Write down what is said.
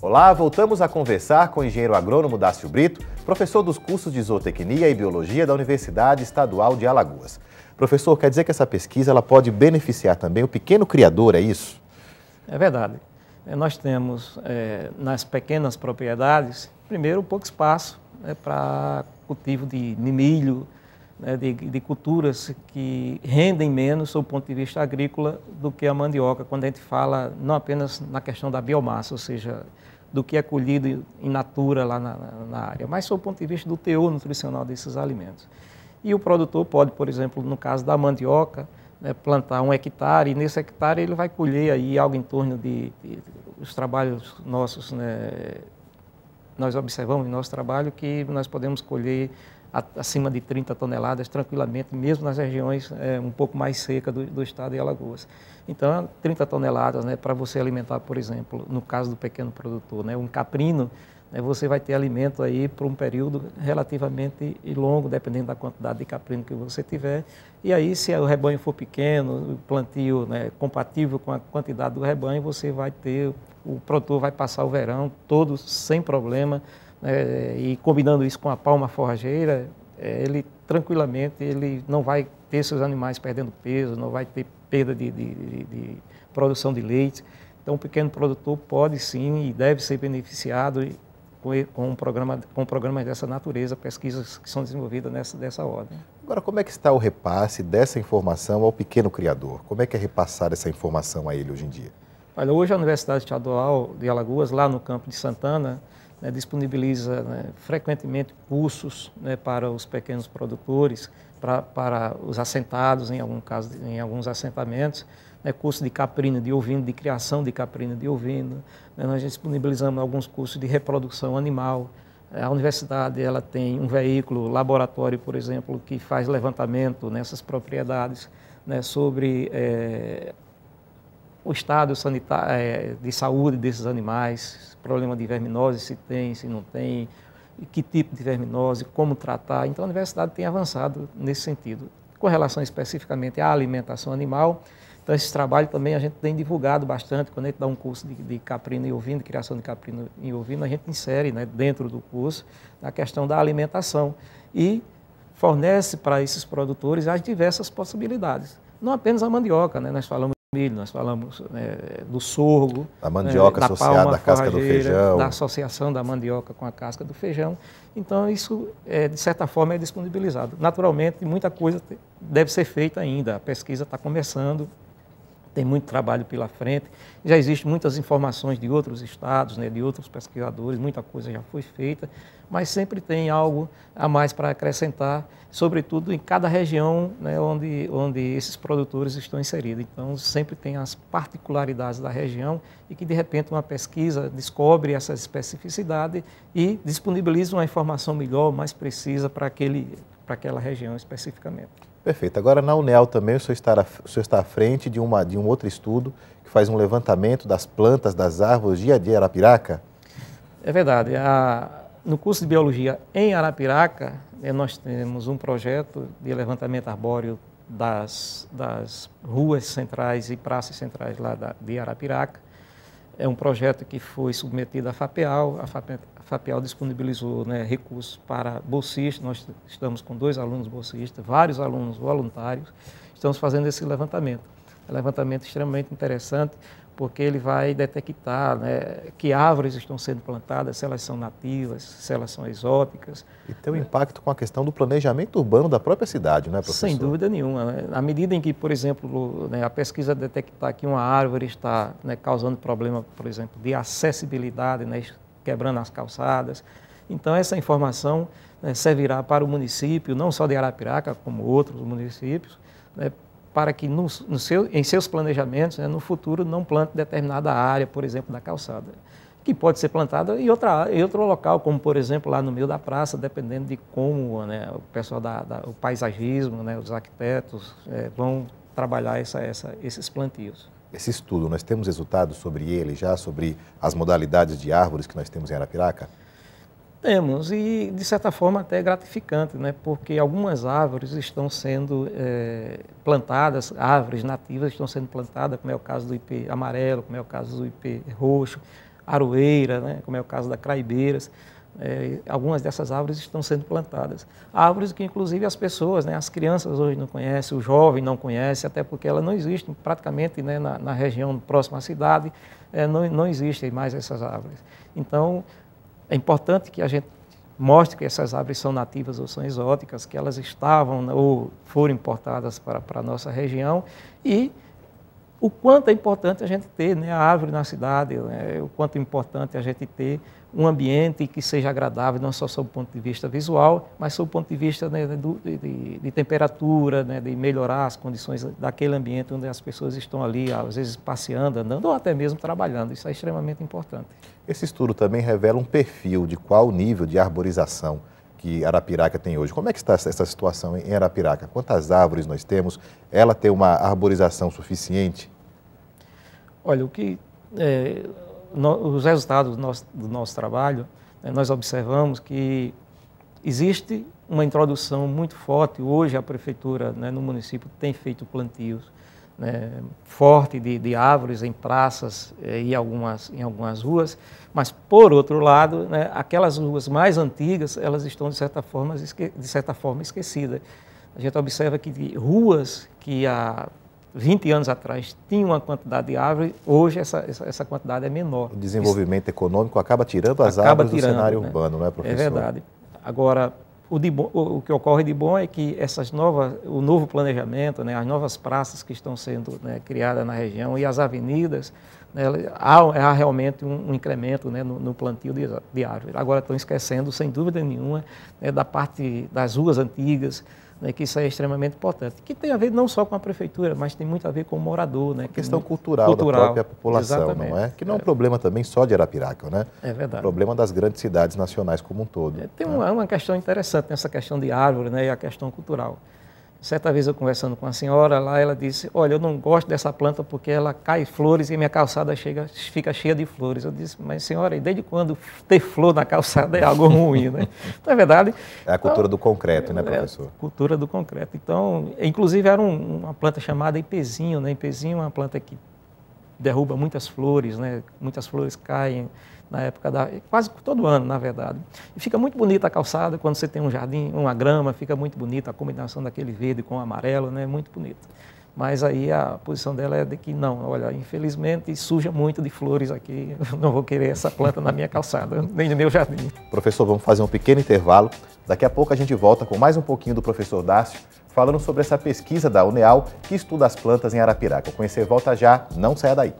Olá, voltamos a conversar com o engenheiro agrônomo Dácio Brito, professor dos cursos de Zootecnia e Biologia da Universidade Estadual de Alagoas. Professor, quer dizer que essa pesquisa ela pode beneficiar também o pequeno criador, é isso? É verdade. Nós temos nas pequenas propriedades, primeiro, pouco espaço para cultivo de milho, de culturas que rendem menos, sob o ponto de vista agrícola, do que a mandioca, quando a gente fala não apenas na questão da biomassa, ou seja, do que é colhido in natura lá na área, mas sob o ponto de vista do teor nutricional desses alimentos. E o produtor pode, por exemplo, no caso da mandioca, plantar 1 hectare, e nesse hectare ele vai colher aí algo em torno de os trabalhos nossos, nós observamos em nosso trabalho que nós podemos colher acima de 30 toneladas tranquilamente, mesmo nas regiões um pouco mais secas do estado de Alagoas. Então, 30 toneladas para você alimentar, por exemplo, no caso do pequeno produtor, um caprino, você vai ter alimento aí por um período relativamente longo, dependendo da quantidade de caprino que você tiver. E aí, se o rebanho for pequeno, o plantio compatível com a quantidade do rebanho, você vai ter, o produtor vai passar o verão todo sem problema, e combinando isso com a palma forrageira, ele tranquilamente ele não vai ter seus animais perdendo peso, não vai ter perda de produção de leite. Então, o pequeno produtor pode sim e deve ser beneficiado com programas dessa natureza, pesquisas que são desenvolvidas dessa ordem. Agora, como é que está o repasse dessa informação ao pequeno criador? Como é que é repassar essa informação a ele hoje em dia? Olha, hoje a Universidade Estadual de Alagoas, lá no campo de Santana, disponibiliza frequentemente cursos para os pequenos produtores, para os assentados, em alguns assentamentos, curso de caprino de ovino, de criação de caprino de ovino. Nós disponibilizamos alguns cursos de reprodução animal. A universidade ela tem um veículo, laboratório, por exemplo, que faz levantamento nessas propriedades sobre o estado sanitário, de saúde desses animais, problema de verminose, se tem, se não tem, que tipo de verminose, como tratar. Então, a universidade tem avançado nesse sentido. Com relação especificamente à alimentação animal, então, esse trabalho também a gente tem divulgado bastante. Quando a gente dá um curso de caprino e ovino, de criação de caprino e ovino, a gente insere dentro do curso a questão da alimentação e fornece para esses produtores as diversas possibilidades. Não apenas a mandioca, nós falamos do milho, nós falamos do sorgo, a mandioca da associada à casca do feijão, da associação da mandioca com a casca do feijão. Então, isso, de certa forma, é disponibilizado. Naturalmente, muita coisa deve ser feita ainda. A pesquisa está começando, tem muito trabalho pela frente, já existem muitas informações de outros estados, de outros pesquisadores, muita coisa já foi feita, mas sempre tem algo a mais para acrescentar, sobretudo em cada região onde esses produtores estão inseridos. Então, sempre tem as particularidades da região e que, de repente, uma pesquisa descobre essa especificidade e disponibiliza uma informação melhor, mais precisa para aquela região especificamente. Perfeito. Agora, na UNEL também, o senhor está à frente de um outro estudo que faz um levantamento das plantas, das árvores de Arapiraca? É verdade. No curso de Biologia em Arapiraca, nós temos um projeto de levantamento arbóreo das ruas centrais e praças centrais lá de Arapiraca. É um projeto que foi submetido à FAPEAL. A FAPEAL disponibilizou recursos para bolsistas. Nós estamos com 2 alunos bolsistas, vários alunos voluntários. Estamos fazendo esse levantamento. É um levantamento extremamente interessante, porque ele vai detectar que árvores estão sendo plantadas, se elas são nativas, se elas são exóticas. E tem um impacto com a questão do planejamento urbano da própria cidade, não é, professor? Sem dúvida nenhuma. À medida em que, por exemplo, a pesquisa detectar que uma árvore está causando problema, por exemplo, de acessibilidade, quebrando as calçadas, então essa informação servirá para o município, não só de Arapiraca, como outros municípios, para que em seus planejamentos, no futuro, não plante determinada área, por exemplo, da calçada, que pode ser plantada em outro local, como, por exemplo, lá no meio da praça, dependendo de como o pessoal o paisagismo, os arquitetos vão trabalhar esses plantios. Esse estudo, nós temos resultados sobre ele já, sobre as modalidades de árvores que nós temos em Arapiraca? Temos, e de certa forma até gratificante, porque algumas árvores estão sendo plantadas, árvores nativas estão sendo plantadas, como é o caso do ipê amarelo, como é o caso do ipê roxo. aroeira, né, como é o caso da craibeiras. Algumas dessas árvores estão sendo plantadas. Árvores que, inclusive, as pessoas, né, as crianças hoje não conhecem, o jovem não conhece, até porque elas não existem praticamente, né, na região próxima à cidade, não existem mais essas árvores. Então, é importante que a gente mostre que essas árvores são nativas ou são exóticas, que elas estavam ou foram importadas para a nossa região, e o quanto é importante a gente ter, né, a árvore na cidade, né, o quanto é importante a gente ter um ambiente que seja agradável, não só sob o ponto de vista visual, mas sob o ponto de vista, né, de temperatura, né, de melhorar as condições daquele ambiente onde as pessoas estão ali, às vezes passeando, andando ou até mesmo trabalhando. Isso é extremamente importante. Esse estudo também revela um perfil de qual nível de arborização que Arapiraca tem hoje. Como é que está essa situação em Arapiraca? Quantas árvores nós temos? Ela tem uma arborização suficiente? Olha, os resultados do nosso trabalho, né, nós observamos que existe uma introdução muito forte. Hoje a prefeitura, né, no município tem feito plantios, né, forte de árvores em praças e em algumas ruas, mas por outro lado, né, aquelas ruas mais antigas, elas estão de certa forma esquecidas. A gente observa que ruas que há 20 anos atrás tinha uma quantidade de árvore, hoje essa quantidade é menor. O desenvolvimento econômico acaba tirando as árvores do cenário urbano, não é, professor? É verdade. Agora, o que ocorre de bom é que o novo planejamento, né, as novas praças que estão sendo, né, criadas na região e as avenidas, né, há realmente um incremento, né, no plantio de árvores. Agora estão esquecendo, sem dúvida nenhuma, né, da parte das ruas antigas, né, que isso é extremamente importante, que tem a ver não só com a prefeitura, mas tem muito a ver com o morador. Né, questão cultural da própria população, exatamente, não é? Que não é um problema também só de Arapiraca, né? É verdade. É um problema das grandes cidades nacionais como um todo. Tem uma questão interessante nessa questão de árvore, né, e a questão cultural. Certa vez eu conversando com a senhora lá, ela disse, olha, eu não gosto dessa planta porque ela cai flores e minha calçada fica cheia de flores. Eu disse, mas senhora, e desde quando ter flor na calçada é algo ruim, né? Então, é verdade. É a cultura do concreto, né, professor? É a cultura do concreto. Então, inclusive era uma planta chamada ipezinho, né? Ipezinho é uma planta que derruba muitas flores, né? Muitas flores caem na época quase todo ano, na verdade. E fica muito bonita a calçada, quando você tem um jardim, uma grama, fica muito bonita a combinação daquele verde com o amarelo, né? Muito bonito. Mas aí a posição dela é de que não, olha, infelizmente suja muito de flores aqui, eu não vou querer essa planta na minha calçada, nem no meu jardim. Professor, vamos fazer um pequeno intervalo. Daqui a pouco a gente volta com mais um pouquinho do professor Dácio, falando sobre essa pesquisa da UNEAL que estuda as plantas em Arapiraca. O Conhecer volta já, não saia daí.